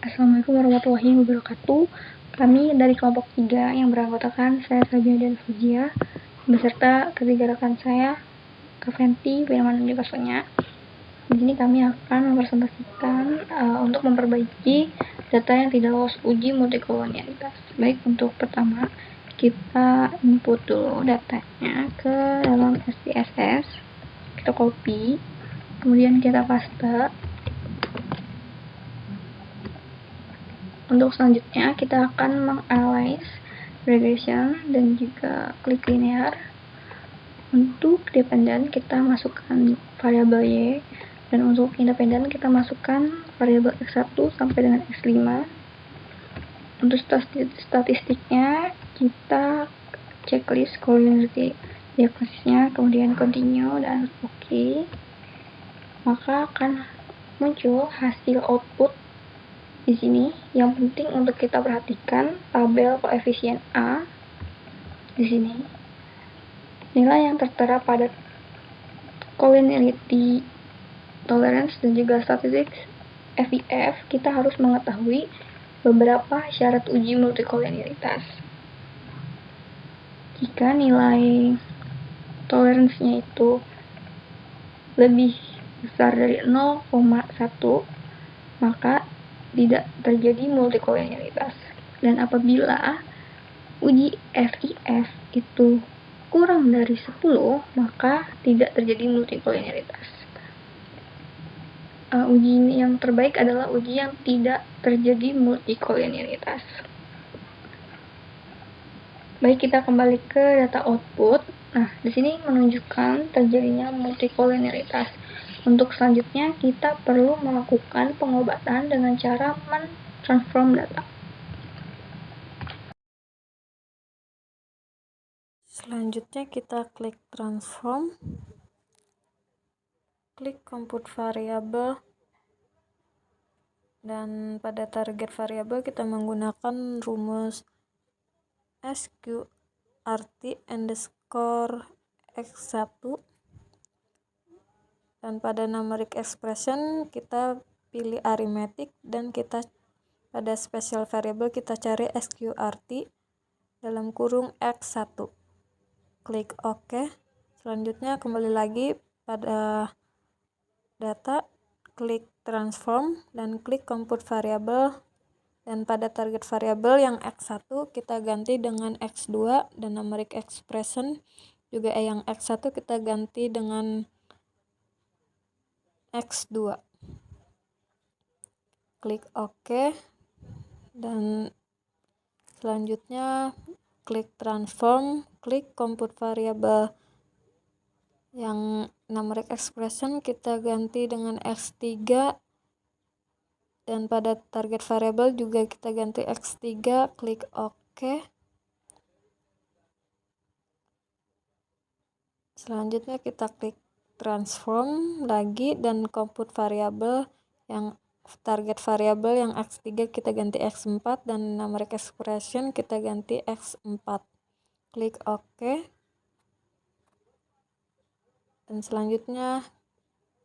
Assalamualaikum warahmatullahi wabarakatuh. Kami dari kelompok 3 yang beranggotakan saya Sabina dan Fuzia beserta ketiga rekan saya, Kak Fenti, Firman dan juga Sonya. Di sini kami akan mempresentasikan untuk memperbaiki data yang tidak lolos uji multikolonialitas. Baik, untuk pertama kita input dulu datanya ke dalam SPSS, kita copy, kemudian kita paste. Untuk selanjutnya kita akan menganalyze regression dan juga klik linear. Untuk dependen kita masukkan variabel Y, dan untuk independen kita masukkan variabel X1 sampai dengan X5. Untuk statistiknya kita checklist collinearity diagnosisnya, kemudian continue dan OK. Maka akan muncul hasil output di sini. Yang penting untuk kita perhatikan tabel koefisien A di sini. Nilai yang tertera pada collinearity tolerance dan juga statistik FIF, kita harus mengetahui beberapa syarat uji multikolonialitas. Jika nilai toleransinya itu lebih besar dari 0,1, maka tidak terjadi multikolonialitas. Dan apabila uji FIF itu kurang dari 10, maka tidak terjadi multikolonialitas. Uji yang terbaik adalah uji yang tidak terjadi multikolonialitas. Baik, kita kembali ke data output. Nah, di sini menunjukkan terjadinya multikolonialitas. Untuk selanjutnya kita perlu melakukan pengobatan dengan cara men-transform data. Selanjutnya kita klik transform, klik compute variable, dan pada target variable kita menggunakan rumus sqrt underscore x1, dan pada numeric expression kita pilih arithmetic, dan kita pada special variable kita cari sqrt dalam kurung x1. Klik OK. Selanjutnya kembali lagi pada data, klik transform dan klik compute variable, dan pada target variable yang x1 kita ganti dengan x2, dan numeric expression juga yang x1 kita ganti dengan x2. Klik OK, dan selanjutnya klik transform, klik compute variable yang numeric expression kita ganti dengan x3, dan pada target variable juga kita ganti x3. Klik OK. Selanjutnya kita klik transform lagi dan compute variable yang target variable yang x3 kita ganti x4, dan numeric expression kita ganti x4. Klik OK. Dan selanjutnya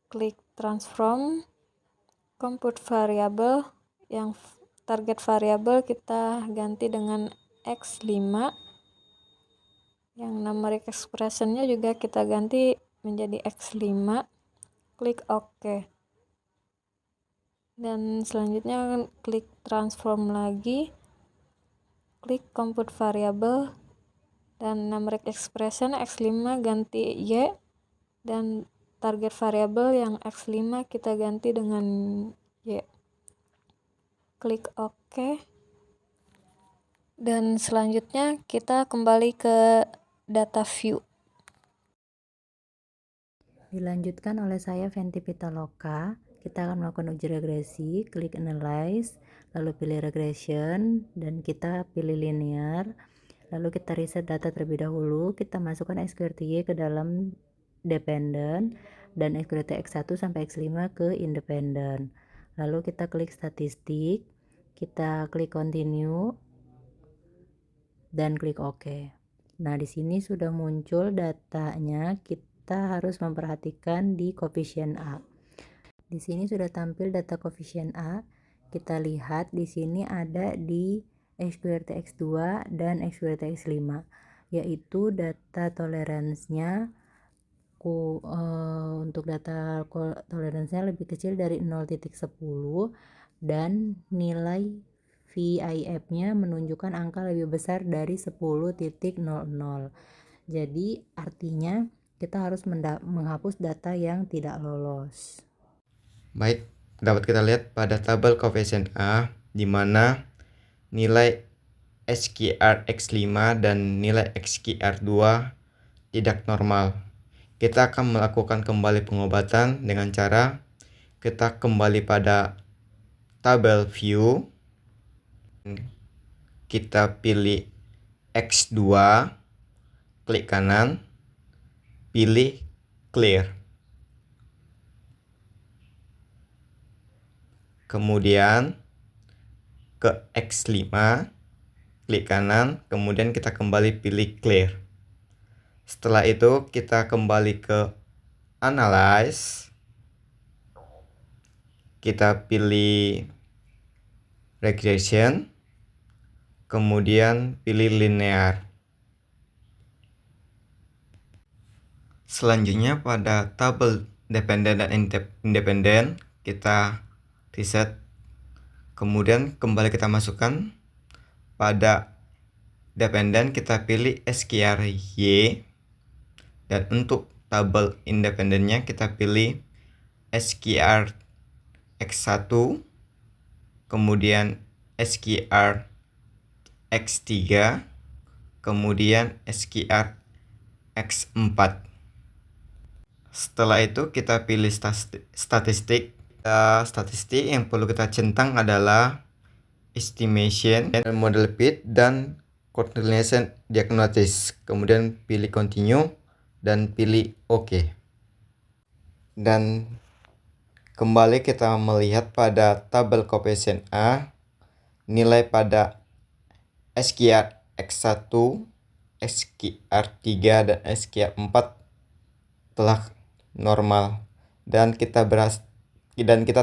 klik transform, compute variable yang target variable kita ganti dengan x5, yang numeric expressionnya juga kita ganti menjadi x5. Klik OK. Dan selanjutnya klik transform lagi, klik compute variable, dan numeric expression x5 ganti y, dan target variable yang x5 kita ganti dengan y. Klik OK. Dan selanjutnya kita kembali ke data view. Dilanjutkan oleh saya Fenti Pitaloka. Kita akan melakukan uji regresi, klik analyze, lalu pilih regression, dan kita pilih linear. Lalu kita reset data terlebih dahulu, kita masukkan sqrt ke dalam dependent dan sqrt x1 sampai x5 ke independent. Lalu kita klik statistik, kita klik continue, dan klik OK. Nah, di sini sudah muncul datanya. Kita harus memperhatikan di koefisien A. Di sini sudah tampil data koefisien A kita lihat di sini ada di SQRT X2 dan SQRT X5, yaitu data toleransinya untuk data toleransinya lebih kecil dari 0.10 dan nilai VIF-nya menunjukkan angka lebih besar dari 10.00. Jadi artinya kita harus menghapus data yang tidak lolos. Baik, dapat kita lihat pada tabel koefisien A di mana nilai SQR X5 dan nilai SQR2 tidak normal. Kita akan melakukan kembali pengobatan dengan cara kita kembali pada tabel view. Kita pilih X2, klik kanan, pilih clear. Kemudian ke X5, klik kanan, kemudian kita kembali pilih clear. Setelah itu kita kembali ke analyze, kita pilih regression, kemudian pilih linear. Selanjutnya pada tabel dependen dan independen kita reset, kemudian kembali kita masukkan pada dependen, kita pilih SQRY, dan untuk tabel independennya kita pilih SQR X1, kemudian SQR X3, kemudian SQR X4. Setelah itu kita pilih statistik. Statistik yang perlu kita centang adalah estimation, model fit, dan coordination diagnosis. Kemudian pilih continue dan pilih OK. Dan kembali kita melihat pada tabel koefisien A, nilai pada SQR X1, SQR3, dan SQR4 telah normal, dan kita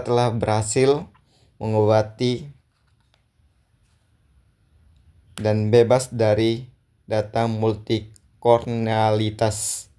telah berhasil mengobati dan bebas dari data multikornealitas.